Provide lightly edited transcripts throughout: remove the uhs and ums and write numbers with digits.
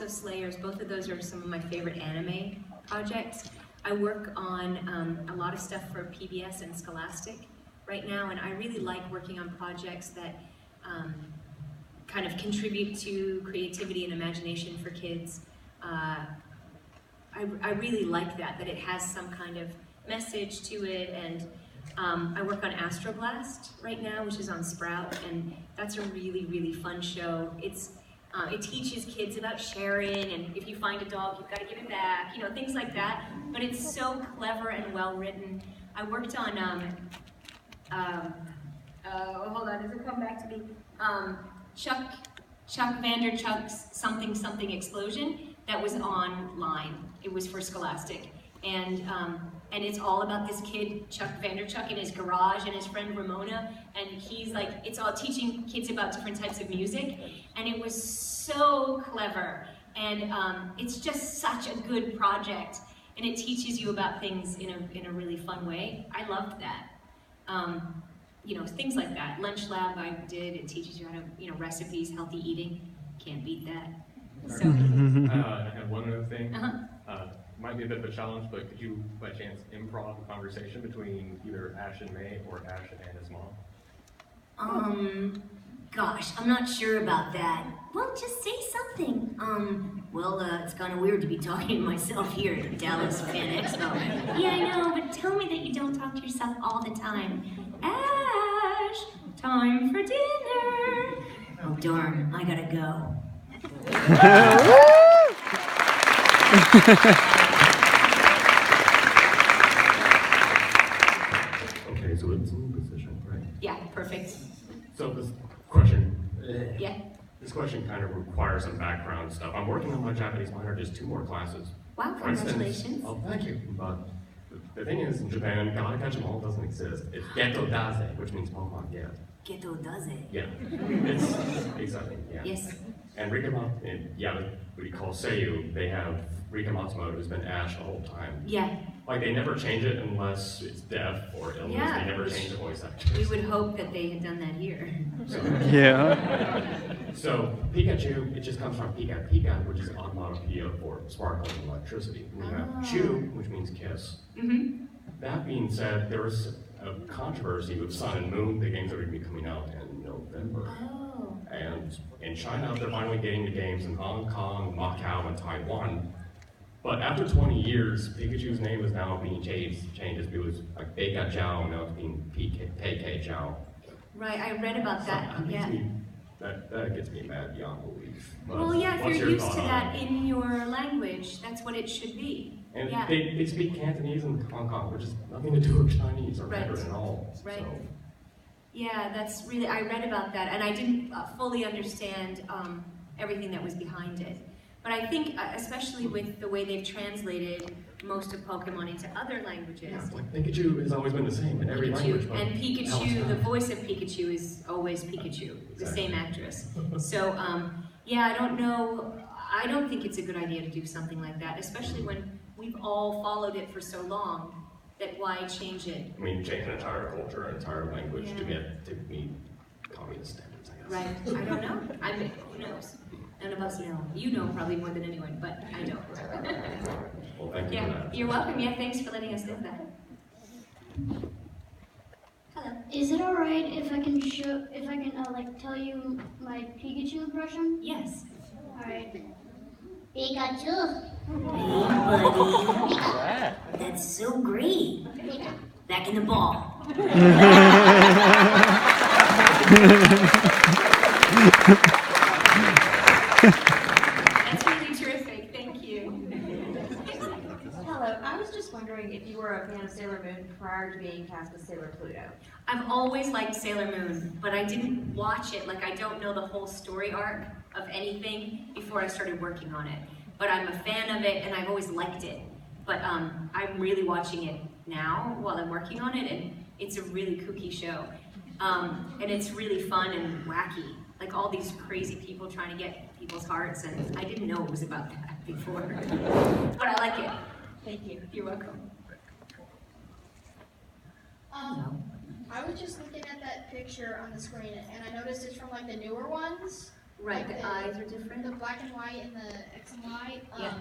also Slayers. Both of those are some of my favorite anime projects. I work on a lot of stuff for PBS and Scholastic right now, and I really like working on projects that kind of contribute to creativity and imagination for kids. I really like that it has some kind of message to it, and I work on Astroblast right now, which is on Sprout, and that's a really, really fun show. It teaches kids about sharing, and if you find a dog, you've got to give it back, you know, things like that, but it's so clever and well written. I worked on, hold on, does it come back to me? Chuck Vanderchuck's Something Something Explosion, that was online. It was for Scholastic. And it's all about this kid, Chuck Vanderchuck, in his garage, and his friend Ramona, and he's like, it's all teaching kids about different types of music, and it was so clever, and it's just such a good project, and it teaches you about things in a really fun way. I loved that. You know, things like that. Lunch Lab I did, it teaches you how to, you know, recipes, healthy eating, can't beat that. So. I have one other thing. Might be a bit of a challenge, but could you, by chance, improv a conversation between either Ash and May or Ash and his mom? Gosh, I'm not sure about that. Well, just say something. It's kind of weird to be talking to myself here at Dallas Fan Expo. Yeah, I know, but tell me that you don't talk to yourself all the time. Ash, time for dinner. Oh, darn, I gotta go. Okay, so it's in position, right? Yeah, perfect. So this question, Yeah. This question kind of requires some background stuff. I'm working on my Japanese minor, just 2 more classes. Wow, For instance, congratulations. oh, thank you. But the thing is, in Japan, gotta catch 'em all doesn't exist. It's geto daze, which means Pokemon get. Geto does it. Yeah, it's exactly, yeah. Yes. And what we call Seiyu, they have Rika Matsumoto, who's been Ash the whole time. Yeah. Like, they never change it unless it's death or illness. Yeah. They never change the voice actors. We would hope that they had done that here. So, Yeah. so Pikachu, it just comes from Pika Pika, which is onomatopoeia for sparkling electricity. And you have Chew, which means kiss. Mm-hmm. That being said, there was a controversy with Sun and Moon, the games that are going to be coming out in November. Oh. And in China, they're finally getting the games in Hong Kong, Macau, and Taiwan. But after 20 years, Pikachu's name is now being changed. It was like Pika Jiao, now it's being PK Jiao. Right, I read about that. So Yeah. That gets me mad beyond belief. But Well, yeah, if what's you're your used to thought on that it? in your language, that's what it should be. And Yeah. they speak Cantonese in Hong Kong, which has nothing to do with Chinese or Right. Mandarin at all. Right. So. Yeah, that's really, I read about that, and I didn't fully understand everything that was behind it. But I think, especially with the way they've translated most of Pokemon into other languages. Yeah, like Pikachu has always been the same in every language. But And now Pikachu, it's the not. voice of Pikachu is always Pikachu, the Exactly. same actress. So, yeah, I don't know, I don't think it's a good idea to do something like that, especially when we've all followed it for so long, that why change it? I mean, change an entire culture, an entire language to Yeah. get to meet communist standards, I guess. Right, I don't know. I mean, who knows? None of us know. You know probably more than anyone, but I don't. Well, thank you for Yeah, that. you're welcome. Yeah, thanks for letting us know that. Hello. Is it alright if I can tell you my Pikachu impression? Yes. Alright. Pikachu. Hey, buddy. That's so great. Pika. Back in the ball. That's really terrific. Thank you. Hello, I was just wondering if you were a fan of Sailor Moon prior to being cast as Sailor Pluto. I've always liked Sailor Moon, but I didn't watch it. Like, I don't know the whole story arc of anything before I started working on it. But I'm a fan of it, and I've always liked it. But I'm really watching it now while I'm working on it, and it's a really kooky show. And it's really fun and wacky. Like, all these crazy people trying to get people's hearts, and I didn't know it was about that before. But I like it. Thank you. You're welcome. I was just looking at that picture on the screen, and I noticed it's from like the newer ones. Right, Like the eyes are different. the black and white and the X and Y. Yeah.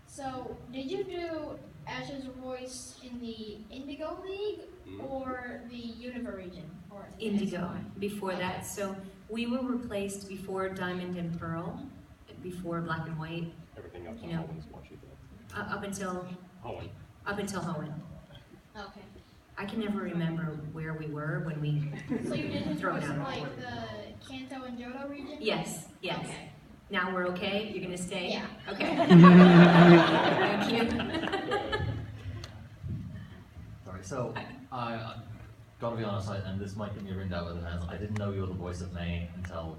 So, did you do Ash's voice in the Indigo League or the Universe region? Or the Indigo, XY? before that. So we were replaced before Diamond and Pearl, before Black and White, Everything up to You know. Howen's what she did. up until Howen. Hoenn. Okay. I can never remember where we were when we. So you did his Throw voice down. in like the Kanto and Johto region? Yes, yes. Okay. Now we're okay? You're gonna stay? Yeah. Okay. Thank you. Sorry, so I gotta be honest, and this might get me ringed out with the hands. I didn't know you were the voice of May until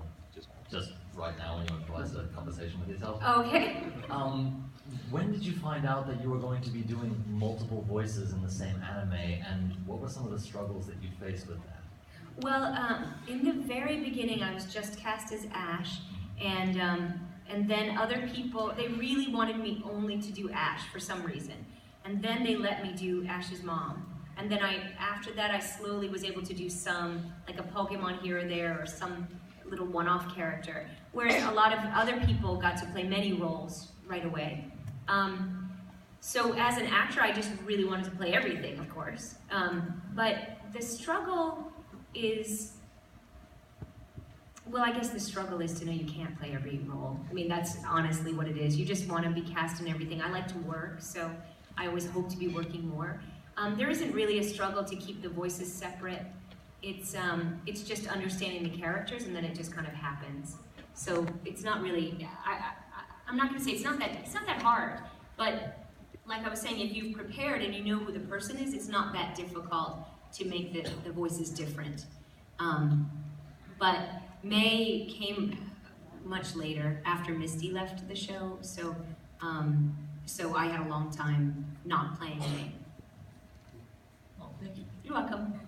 just right now when you improvised a conversation with yourself. Okay. When did you find out that you were going to be doing multiple voices in the same anime, and what were some of the struggles that you faced with that? Well, in the very beginning, I was just cast as Ash, and then other people, they really wanted me only to do Ash for some reason. And then they let me do Ash's mom. And then after that, I slowly was able to do some, like a Pokemon here or there, or some little one-off character. Whereas a lot of other people got to play many roles right away. So as an actor, I just really wanted to play everything, of course. But the struggle is, well, I guess the struggle is to know you can't play every role. I mean, that's honestly what it is. You just want to be cast in everything. I like to work, so I always hope to be working more. There isn't really a struggle to keep the voices separate. It's just understanding the characters, and then it just kind of happens. So it's not really, I'm not going to say it's not that hard, but like I was saying, if you've prepared and you know who the person is, it's not that difficult to make the voices different. But May came much later, after Misty left the show, so I had a long time not playing May. Oh, thank you. You're welcome.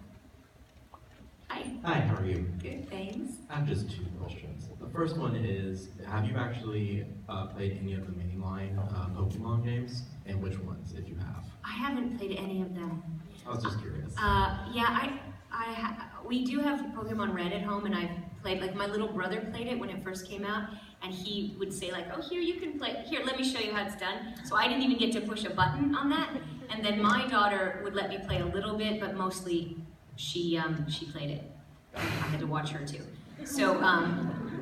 Hi. Hi, how are you? Good, thanks. I have just two questions. The first one is, have you actually played any of the mainline Pokemon games? And which ones, if you have? I haven't played any of them. I was just curious. Yeah, we do have Pokemon Red at home, and I've played, like my little brother played it when it first came out, and he would say like, oh, here, you can play, here, let me show you how it's done. So I didn't even get to push a button on that, and then my daughter would let me play a little bit, but mostly she played it. I had to watch her too. So,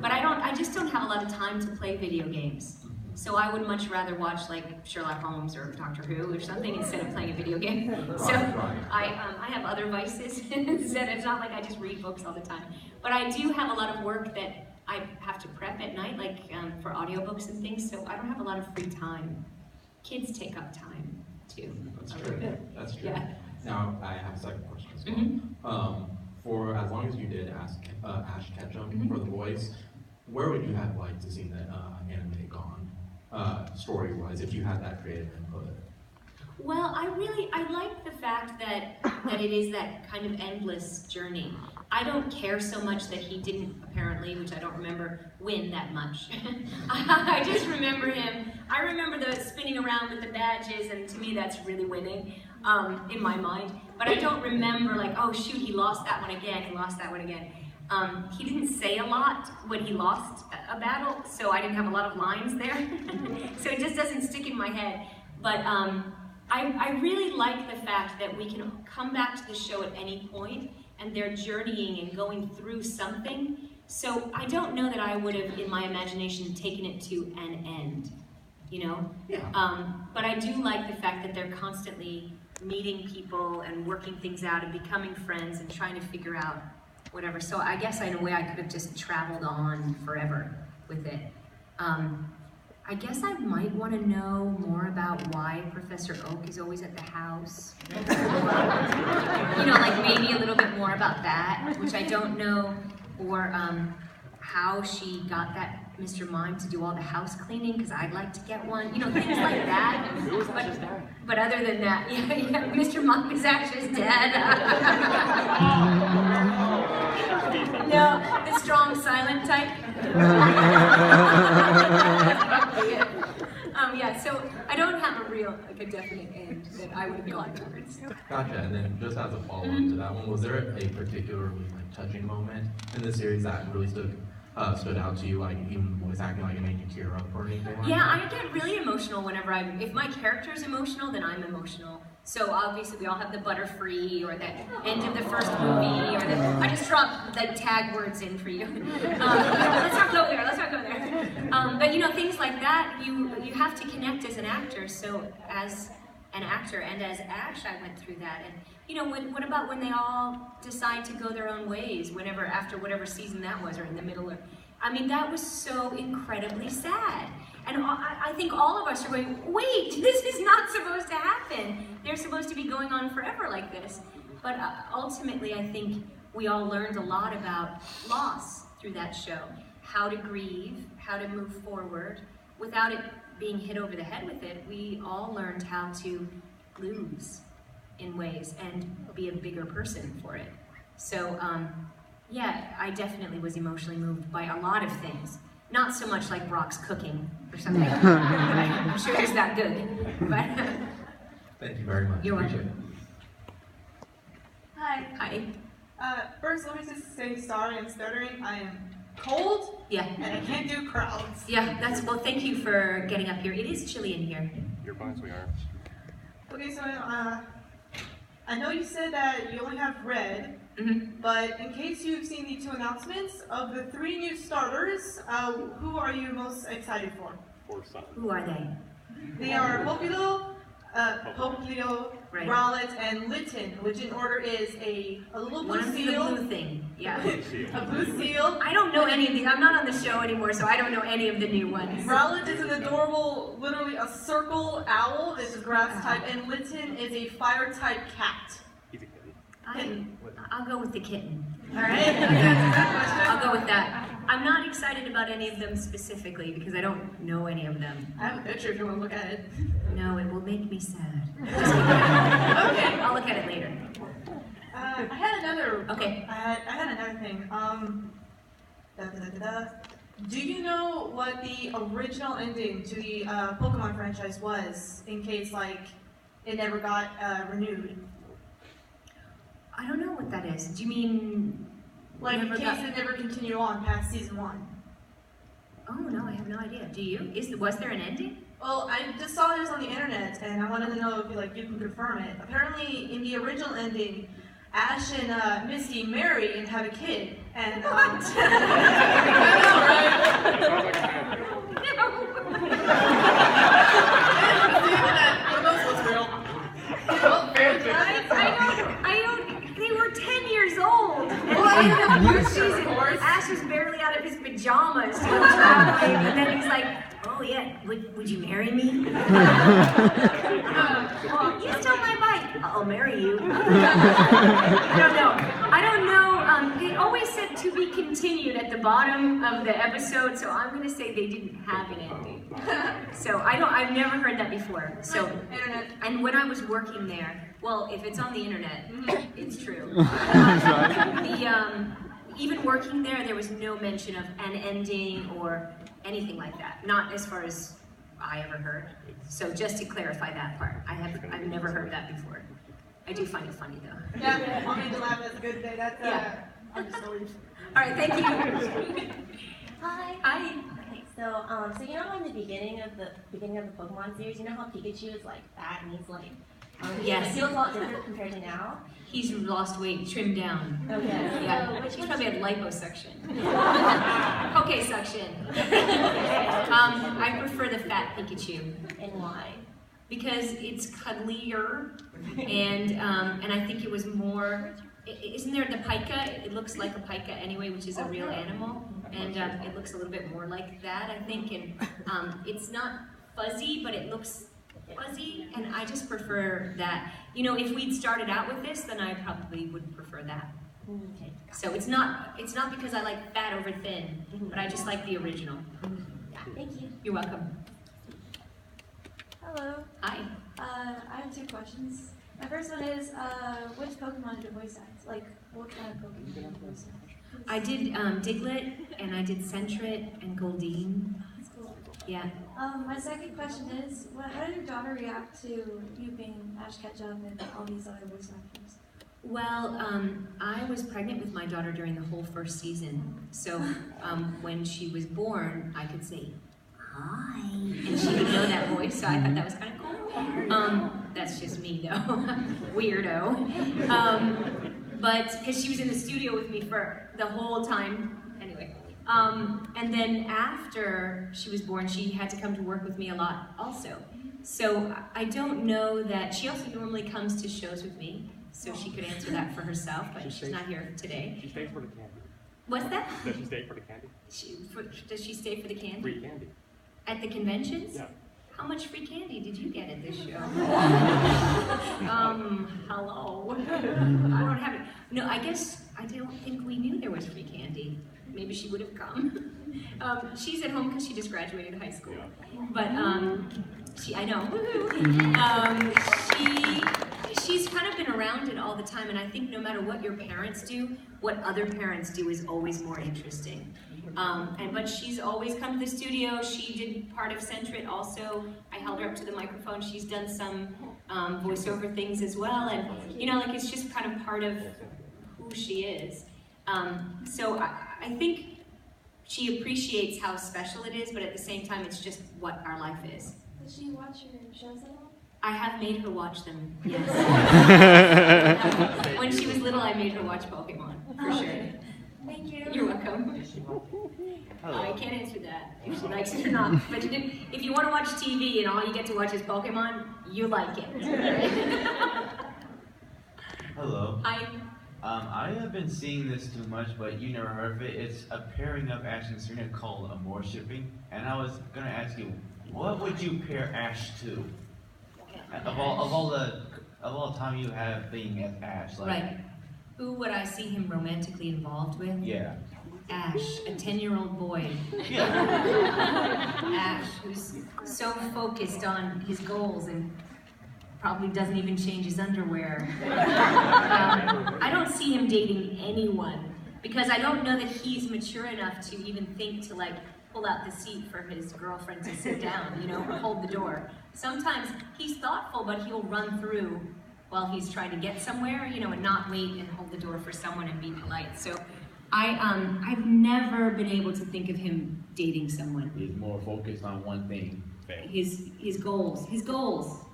but I just don't have a lot of time to play video games. So I would much rather watch like Sherlock Holmes or Doctor Who or something instead of playing a video game. So I have other vices instead. It's not like I just read books all the time. But I do have a lot of work that I have to prep at night, like for audiobooks and things, so I don't have a lot of free time. Kids take up time too. That's true. That's true. Yeah. Now, I have a second question as well. Mhm. For as long as you did Ash Ketchum for the voice, where would you have liked to see the anime gone, story-wise, if you had that creative input? Well, I like the fact that it is that kind of endless journey. I don't care so much that he didn't, apparently, which I don't remember, win that much. I just remember him, I remember the spinning around with the badges, and to me that's really winning in my mind. But I don't remember like, oh shoot, he lost that one again, he lost that one again. He didn't say a lot when he lost a battle, so I didn't have a lot of lines there. So it just doesn't stick in my head. But I really like the fact that we can come back to the show at any point, and they're journeying and going through something. So I don't know that I would have, in my imagination, taken it to an end, you know? Yeah. But I do like the fact that they're constantly meeting people and working things out and becoming friends and trying to figure out whatever. So I guess in a way I could have just traveled on forever with it. I guess I might want to know more about why Professor Oak is always at the house. You know, like maybe a little bit more about that, which I don't know, or how she got that Mr. Mime to do all the house cleaning, because I'd like to get one. You know, things like that. But other than that, yeah, Mr. Mime is actually dead. No, the strong silent type. Yeah, so I don't have a real, like a definite end that I would have gone towards. Gotcha. And then just as a follow-up to that one, was there a particularly like touching moment in the series that really stood out to you, like even the voice acting, like it made you tear up or anything like Yeah, that? I get really emotional whenever if my character's emotional, then I'm emotional. So obviously we all have the Butterfree or the end of the first movie or I just dropped the tag words in for you. Let's not go there, let's not go there. But you know, things like that, you have to connect as an actor. So as an actor and as Ash, I went through that. And you know, what about when they all decide to go their own ways, after whatever season that was, or in the middle of, I mean, that was so incredibly sad. And I think all of us are going, wait, this is not supposed to happen. They're supposed to be going on forever like this. But ultimately, I think we all learned a lot about loss through that show. How to grieve, how to move forward. Without it being hit over the head with it, we all learned how to lose in ways and be a bigger person for it. So, yeah, I definitely was emotionally moved by a lot of things. Not so much like Brock's cooking or something. I'm sure he's that good. But Thank you very much. You're Appreciate welcome. Hi. Hi. First, let me just say sorry, I'm stuttering. I am cold, Yeah. and I can't do crowds. Yeah, well, thank you for getting up here. It is chilly in here. You're fine, sweetheart. Okay, so I know you said that you only have red, Mm-hmm. but in case you've seen the 2 announcements, of the 3 new starters, who are you most excited for? Who are they? They are Popilo, Right. Rowlet, and Litten, which in order is a little blue One of the seal, blue thing. Yeah. a blue seal. I don't know any of these. I'm not on the show anymore, so I don't know any of the new ones. Rowlet is an adorable, literally a circle owl. This is grass type, and Litten is a fire type cat. I'll go with the kitten. All right, that's I'll go with that. I'm not excited about any of them specifically because I don't know any of them. I have a picture if you want to look at it. No, it will make me sad. Okay. I'll look at it later. I had another. Okay. I had another thing. Do you know what the original ending to the Pokemon franchise was? In case like it never got renewed. I don't know what that is. Do you mean Like in never case got- it never continued on past season 1. Oh no, I have no idea. Do you? Was there an ending? Well, I just saw this on the internet, and I wanted to know if you can confirm it. Apparently, in the original ending, Ash and Misty marry and have a kid. And They were 10 years old. And in the first season, Ash was barely out of his pajamas to go traveling. And then he's like, oh yeah, would you marry me? You stole my bike. I'll marry you. I don't know. They always said to be continued at the bottom of the episode, so I'm gonna say they didn't have an ending. So I've never heard that before. So, internet. and when I was working there, well, if it's on the internet, it's true. Even working there was no mention of an ending or anything like that. Not as far as I ever heard. So just to clarify that part, I've never heard that before. I do find it funny though. Yeah, I'll make you laugh. That's a good day. That's Yeah. I'm just always. All right, thank you. Hi. Hi. Okay, so you know how in the beginning of the Pokemon series, you know how Pikachu is like fat and he's like, Yes. he feels a lot different compared to now. He's lost weight, trimmed down. Okay. Yeah, So he's probably had liposuction. Okay, suction. I prefer the fat Pikachu And why? because it's cuddlier, and I think it was more. Isn't there the pika? It looks like a pika anyway, which is a real animal, and it looks a little bit more like that, I think. And it's not fuzzy, but it looks fuzzy, and I just prefer that. You know, if we'd started out with this, then I probably would prefer that. Okay. So it's not because I like fat over thin, but I just like the original. Yeah, thank you. You're welcome. Hello. Hi. I have 2 questions. My first one is, which Pokemon did you voice act? Like, what kind of Pokemon did you voice act? I did Diglett, and I did Sentret and Goldeen. That's cool. Yeah. My second question is, how did your daughter react to you being Ash Ketchum and all these other voice actors? Well, I was pregnant with my daughter during the whole first season. So when she was born, I could say, hi, and she would know that voice, so I thought that was kind of cool. That's just me, though. Weirdo. But, because she was in the studio with me for the whole time. Anyway. And then after she was born, she had to come to work with me a lot also. So I don't know that, she also normally comes to shows with me, so she could answer that for herself, but she's not here today. She stays for the candy. What's that? Does she stay for the candy? Does she stay for the candy? Free candy. At the conventions? Yeah. How much free candy did you get at this show? Hello? I don't have it. No, I don't think we knew there was free candy. Maybe she would have come. She's at home because she just graduated high school. But, I know. She's kind of been around it all the time, and I think no matter what your parents do, what other parents do is always more interesting. But she's always come to the studio. She did part of Centrit also. I held her up to the microphone. She's done some voiceover things as well, and it's just kind of part of who she is. So I think she appreciates how special it is, but at the same time, it's just what our life is. Does she watch your shows at all? I have made her watch them, yes. When she was little, I made her watch Pokemon, for sure. Thank you. You're welcome. I can't answer that, if she likes it or not. But if you want to watch TV and all you get to watch is Pokemon, you like it. Hello. Hi. I have been seeing this too much, but you never heard of it. It's a pairing up Ash and Serena called Amor Shipping, and I was gonna ask you, what would you pair Ash to? Of all time you have being as Ash, like. Right. Who would I see him romantically involved with? Yeah. Ash, a 10-year-old boy. Yeah. Ash, who's so focused on his goals and probably doesn't even change his underwear. I don't see him dating anyone because I don't know that he's mature enough to even think to pull out the seat for his girlfriend to sit down, or hold the door. Sometimes he's thoughtful, but he'll run through while he's trying to get somewhere, and not wait and hold the door for someone and be polite. So I've never been able to think of him dating someone. He's more focused on one thing. His goals,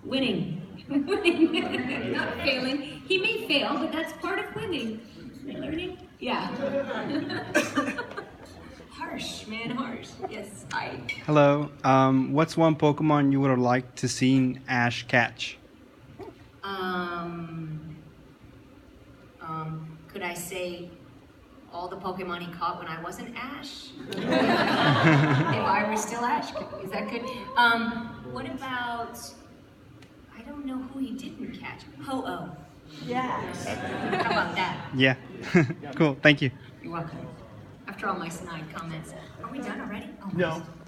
winning, winning, not failing. He may fail, but that's part of winning. Learning, yeah. Harsh, man, harsh. Yes, Hello. What's one Pokemon you would have liked to seen Ash catch? Could I say all the Pokemon he caught when I wasn't Ash? If I were still Ash, is that good? What about, I don't know who he didn't catch. Ho-Oh. Yes. How about that? Yeah. Cool. Thank you. You're welcome. After all my snide comments. Are we done already? Oh,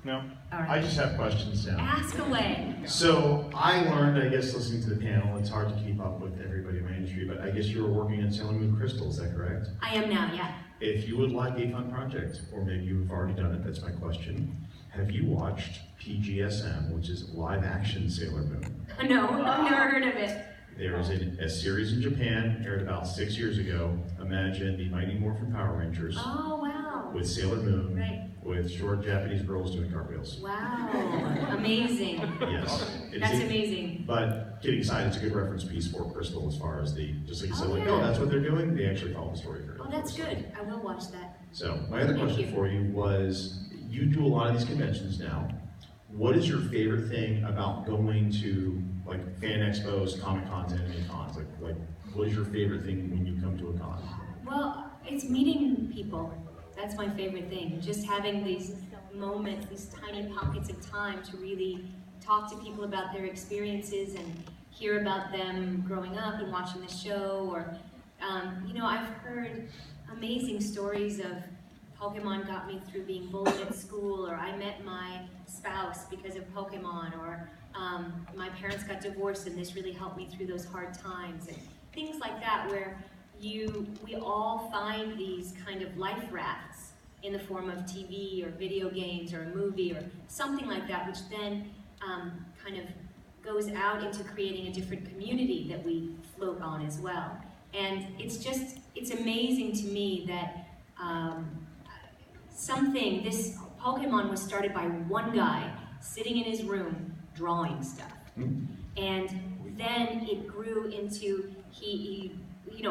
No. All right. I just have questions now. Ask away. So I learned, I guess, listening to the panel, it's hard to keep up with everybody in my industry, but I guess you were working at Sailor Moon Crystal, is that correct? I am now, yeah. If you would like a fun project, or maybe you've already done it, that's my question. Have you watched PGSM, which is live action Sailor Moon? No, I've never heard of it. There was a series in Japan, aired about 6 years ago. Imagine the Mighty Morphin Power Rangers. Oh, wow. With Sailor Moon, right. With short Japanese girls doing cartwheels. Wow, amazing. Yes. That's amazing. But getting aside, it's a good reference piece for Crystal as far as just like you said, yeah. oh, that's what they're doing. They actually follow the story very Oh, that's good. I will watch that. So my other question for you was, you do a lot of these conventions now. What is your favorite thing about going to fan expos, comic cons, anime cons? Like what is your favorite thing when you come to a con? Well, it's meeting people. That's my favorite thing. Just having these moments, these tiny pockets of time to really talk to people about their experiences and hear about them growing up and watching the show. Or, I've heard amazing stories of Pokemon got me through being bullied at school, or I met my spouse because of Pokemon, or my parents got divorced and this really helped me through those hard times, and things like that where we all find these kind of life rafts in the form of TV or video games or a movie or something like that, which then kind of goes out into creating a different community that we float on as well. And it's amazing to me that this Pokemon was started by one guy sitting in his room drawing stuff. And then it grew into,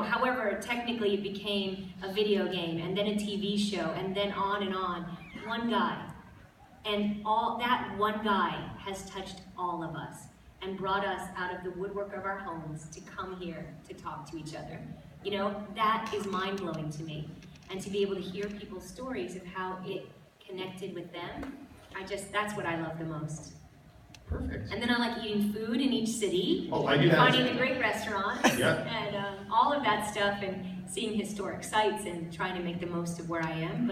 however, technically it became a video game, and then a TV show, and then on and on. One guy. And all that one guy has touched all of us and brought us out of the woodwork of our homes to come here to talk to each other. That is mind-blowing to me. And to be able to hear people's stories of how it connected with them, that's what I love the most. Perfect. And then I like eating food in each city. Oh, I do that. Finding the great restaurants. Yeah. And all of that stuff, and seeing historic sites and trying to make the most of where I am.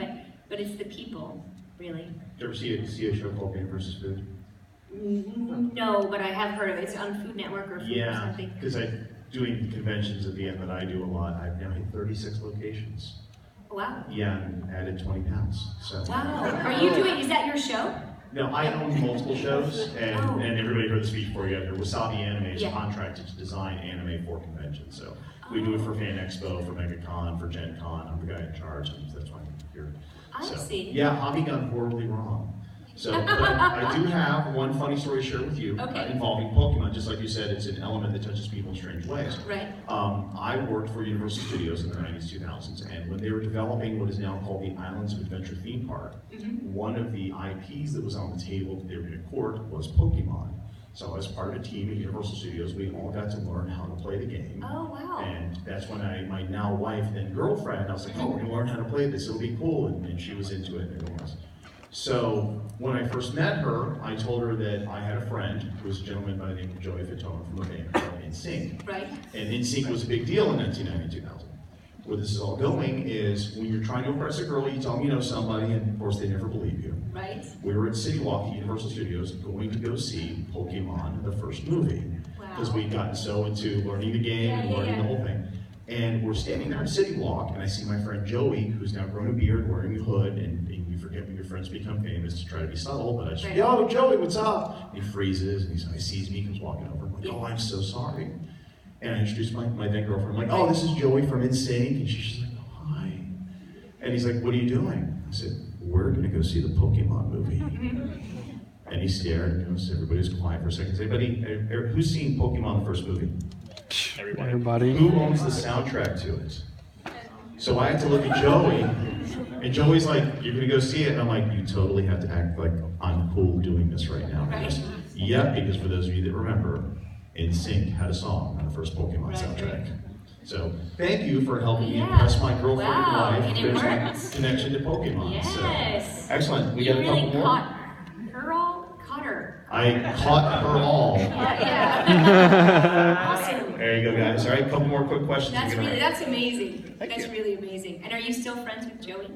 But it's the people, really. Did you ever see a show called Game vs. Food? No, but I have heard of it. It's on Food Network or Food or something. Because I'm doing conventions at the end that I do a lot. I've now hit 36 locations. Wow. Yeah, and added 20 pounds. So. Wow. Is that your show? No, I own multiple shows, and everybody heard the speech before you got here. Wasabi Anime is contracted to design anime for conventions. So we do it for Fan Expo, for MegaCon, for Gen Con. I'm the guy in charge, and that's why I'm here. I see. Yeah, hobby gone horribly wrong. So, but I do have one funny story to share with you involving Pokemon. Just like you said, it's an element that touches people in strange ways. Right. I worked for Universal Studios in the 90s, 2000s, and when they were developing what is now called the Islands of Adventure theme park, one of the IPs that was on the table that they were going to court was Pokemon. So as part of a team at Universal Studios, we all got to learn how to play the game. Oh, wow. And that's when my now wife, then girlfriend, I was like, oh, we're going to learn how to play this, it'll be cool. And she was into it, and it was. So when I first met her, I told her that I had a friend who was a gentleman by the name of Joey Fatone from a band called NSYNC. Right. And NSYNC was a big deal in 1990, 2000. Where this is all going is when you're trying to impress a girl, you tell them you know somebody, and of course they never believe you. Right. We were at City Walk at Universal Studios going to go see Pokemon, the first movie. Because we'd gotten so into learning the game and learning the whole thing. And we're standing there in City Walk, and I see my friend Joey, who's now grown a beard, wearing a hood, and you forget when your friends become famous to try to be subtle, but I just, yo, Joey, what's up? And he freezes, and he sees me, comes walking over. I'm like, oh, I'm so sorry. And I introduced my then girlfriend. I'm like, oh, this is Joey from NSYNC. And she's like, oh, hi. And he's like, what are you doing? I said, we're going to go see the Pokemon movie. And he stared, and everybody was quiet for a second. Anybody, who's seen Pokemon the first movie? Everybody. Who owns the soundtrack to it? So I had to look at Joey, and Joey's like, you're going to go see it? And I'm like, you totally have to act like I'm cool doing this right now. Because, because for those of you that remember, NSYNC had a song on the first Pokemon soundtrack. So thank you for helping me impress my girlfriend and wife. There's my connection to Pokemon. Yes. So, excellent. We got a couple more. Caught her. I caught her all. Awesome. There you go, guys. All right, a couple more quick questions. That's amazing. Thank That's you. really amazing. And are you still friends with Joey?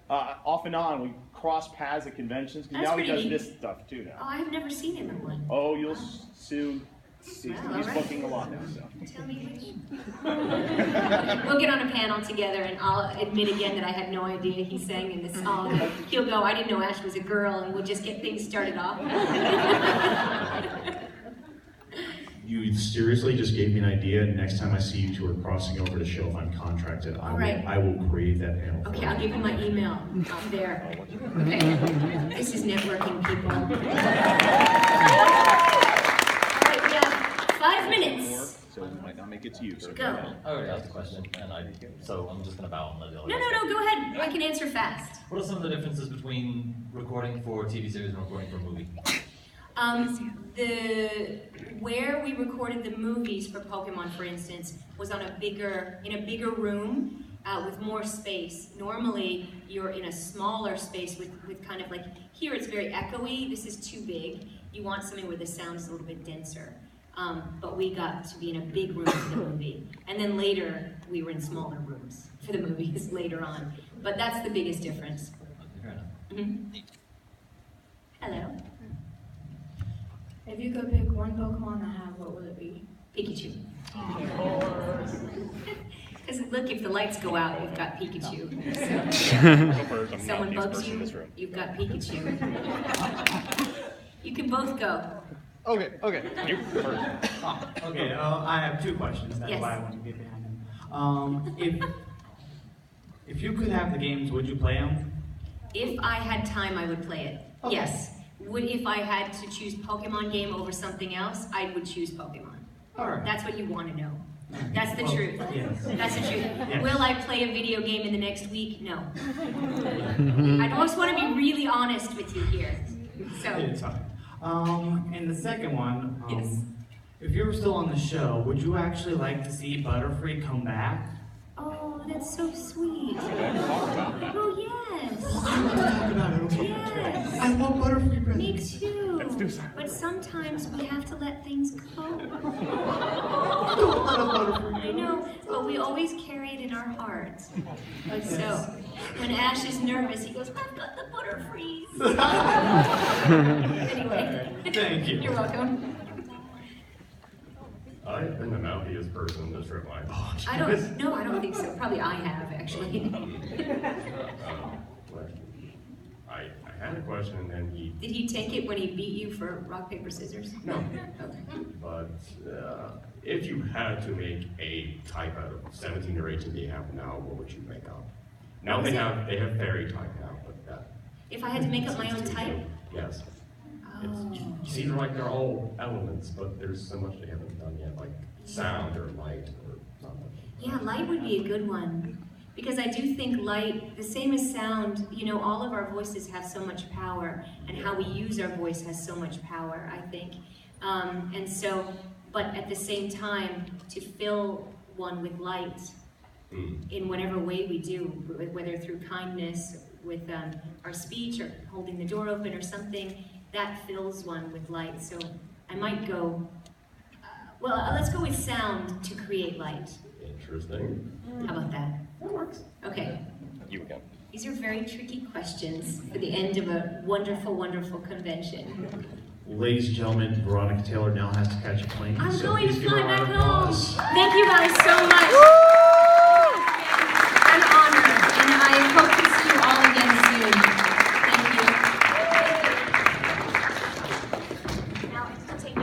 Off and on, we cross paths at conventions, because now he does this stuff too now. Oh, I've never seen him in one. Oh, you'll soon. He's right. booking a lot now, so. Tell me which. We'll get on a panel together, and I'll admit again that I had no idea he sang in the song. He'll go, I didn't know Ash was a girl, and we'll just get things started off. You seriously just gave me an idea. Next time I see you two are crossing over to show if I'm contracted, I will create that panel. Okay, I'll give you my email up there. Okay, this is networking, people. All right, we have 5 minutes. So it might not make it to you. So Go. I already asked a question, so I'm just going to bow and let the other No, go ahead. I can answer fast. What are some of the differences between recording for a TV series and recording for a movie? Where we recorded the movies for Pokemon, for instance, was in a bigger room with more space. Normally, you're in a smaller space with kind of like, here it's very echoey, this is too big. You want something where the sound's a little bit denser. But we got to be in a big room for the movie. And then later, we were in smaller rooms for the movies later on. But that's the biggest difference. Hello. If you could pick one Pokemon to have, what would it be? Pikachu. Because look, if the lights go out, you've got Pikachu. So, if someone bugs you, you've got Pikachu. You can both go. Okay. You first. Okay, I have 2 questions. That's Yes. why I want to get behind them. If you could have the games, would you play them? If I had time, I would play it. Okay. Yes. If I had to choose Pokemon game over something else, I would choose Pokemon. Alright. That's what you want to know. That's the truth. Yes. That's the truth. Yes. Will I play a video game in the next week? No. I always want to be really honest with you here. So. It's fine. And the second one, Yes. if you were still on the show, would you actually like to see Butterfree come back? Oh, that's so sweet. Oh, yes. Talk about it, okay? Yes. I love Butterfree Me presents. too. But sometimes we have to let things go. I know, but we always carry it in our hearts. So, when Ash is nervous, he goes, I've got the Butterfrees. Anyway. Thank you. You're welcome. I've been the mouthiest person in this trip line. I don't think so. Probably I have, actually. I had a question and then he... Did he take it when he beat you for rock, paper, scissors? No. Okay. But if you had to make a type out of 17 or 18 they have now, what would you make up? Now they have fairy type now, but that... If I had to make up my own type? Yes. Oh. It seems like they're all elements, but there's so much they haven't done yet, like sound or light or something. Yeah, light would be a good one. Because I do think light, the same as sound, you know, all of our voices have so much power, and how we use our voice has so much power, I think. And so, but at the same time, to fill one with light in whatever way we do, whether through kindness, with our speech, or holding the door open or something, that fills one with light. So I might go, let's go with sound to create light. Interesting. How about that? That works. Okay. You again. These are very tricky questions for the end of a wonderful, wonderful convention. Ladies and gentlemen, Veronica Taylor now has to catch a plane. I'm so going please to give her fly a round back of home. applause. Thank you guys so much.